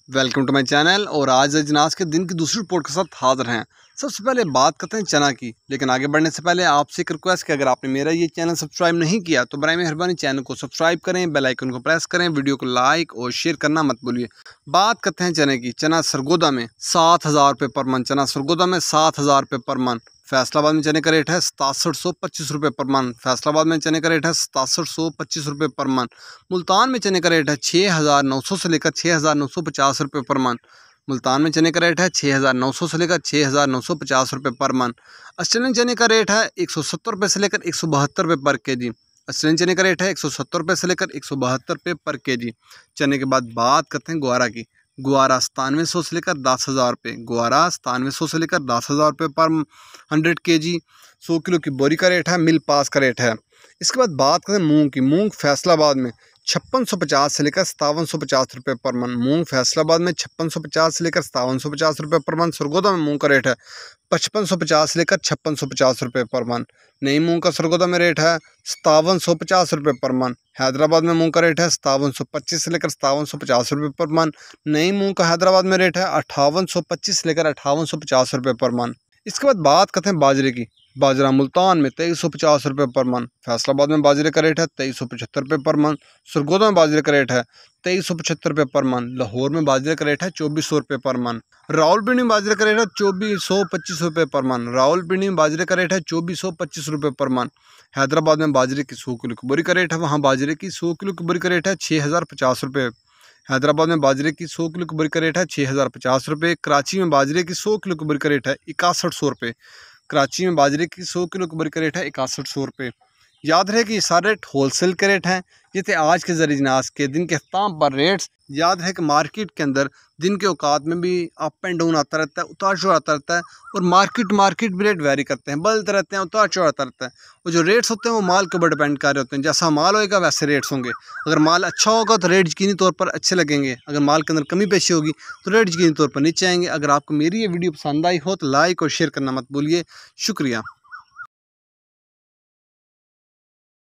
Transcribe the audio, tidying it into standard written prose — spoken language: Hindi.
Welcome to my channel. और आज अजनास के दिन की दूसरी रिपोर्ट के साथ हाजिर हैं। सबसे पहले बात करते हैं चना की, लेकिन आगे बढ़ने से पहले आपसे एक रिक्वेस्ट कि अगर आपने मेरा ये चैनल सब्सक्राइब नहीं किया तो बराए मेहरबानी चैनल को सब्सक्राइब करें, बेल आइकन को प्रेस करें, वीडियो को लाइक और शेयर करना मत भूलिए। बात करते हैं चने की। चना सरगोदा में 7,000 रुपये पर मन। चना सरगोदा में 7,000 रुपये पर मन। फैसलाबाद में चने का रेट है 6725 रुपये पर मन। फैसलाबाद में चने का रेट है 6725 रुपये पर मन। मुल्तान में चने का रेट है 6,900 से लेकर 6,950 रुपये पर मन। मुल्तान में चने का रेट है 6,900 से लेकर 6,950 रुपये पर मन। ऑस्ट्रेलियन चने का रेट है 170 रुपये से लेकर 172 रुपये पर केजी। ऑस्ट्रेलियन चने का रेट है 170 रुपये से लेकर 172 रुपये पर केजी। चने के बाद बात करते हैं ग्वारा की। ग्वारा 9700 से लेकर 10,000 रुपये। ग्वारा 9700 से लेकर 10,000 रुपये पर 100 केजी। 100 किलो की बोरी का रेट है, मिल पास का रेट है। इसके बाद बात करें मूंग की। मूंग फैसलाबाद में 5650 से लेकर 5750 रुपये पर मन। मूंग फैसलाबाद में 5650 से लेकर 5750 रुपये पर मन। सरगोदा में मूंग का रेट है 5550 से लेकर 5650 रुपये पर मन। नई मूंग का सरगोदा में रेट है 5750 रुपये पर मन। हैदराबाद में मूंग का रेट है 5725 से लेकर 5750 रुपये पर मन। नई मूंग का हैदराबाद में रेट है 5825 से लेकर 5850 रुपये पर मन। इसके बाद बात करते हैं बाजरे की। बाजरा मुल्तान में 2350 रुपये पर मन। फैसलाबाद में बाजरे का रेट है 2375 रुपये पर मन। सरगोदा में बाजरे का रेट है 2375 रुपये पर मन। लाहौर में बाजरे का रेट है 2400 रुपये पर मन। रावलपिंडी में बाजरे का रेट है 2425 रुपये पर मन। रावलपिंडी में बाजरे का रेट है 2425 रुपये पर मन। हैदराबाद में बाजरे की 100 किलो की बोरी का रेट है, वहाँ बाजरे की 100 किलो की बोरी का रेट है 6,050 रुपये। हैदराबाद में बाजरे की 100 किलो की बोरी का रेट है 6,050 रुपये। कराची में बाजरे की 100 किलो की बोरी का रेट है 6100 रुपये। कराची में बाजरे की 100 किलो की बोरी का रेट है 6100 रुपये। याद रहे कि ये सारे रेट होलसेल के रेट हैं। ये थे आज के ज़रिए अजनास के दिन के अख्ताम पर रेट्स। याद है कि मार्केट के अंदर दिन के औकात में भी अप एंड डाउन आता रहता है, उतार चढ़ाव आता रहता है। और मार्केट भी रेट वेरी करते हैं, बदलते रहते हैं, उतार चढ़ाव आता रहता है। और जो रेट्स होते हैं वो माल के ऊपर डिपेंड कर रहे होते हैं। जैसा माल होएगा वैसे रेट्स होंगे। अगर माल अच्छा होगा तो रेट यकीनी तौर पर अच्छे लगेंगे। अगर माल के अंदर कमी पेशी होगी तो रेट यकीनी तौर पर नीचे आएंगे। अगर आपको मेरी ये वीडियो पसंद आई हो तो लाइक और शेयर करना मत भूलिए। शुक्रिया।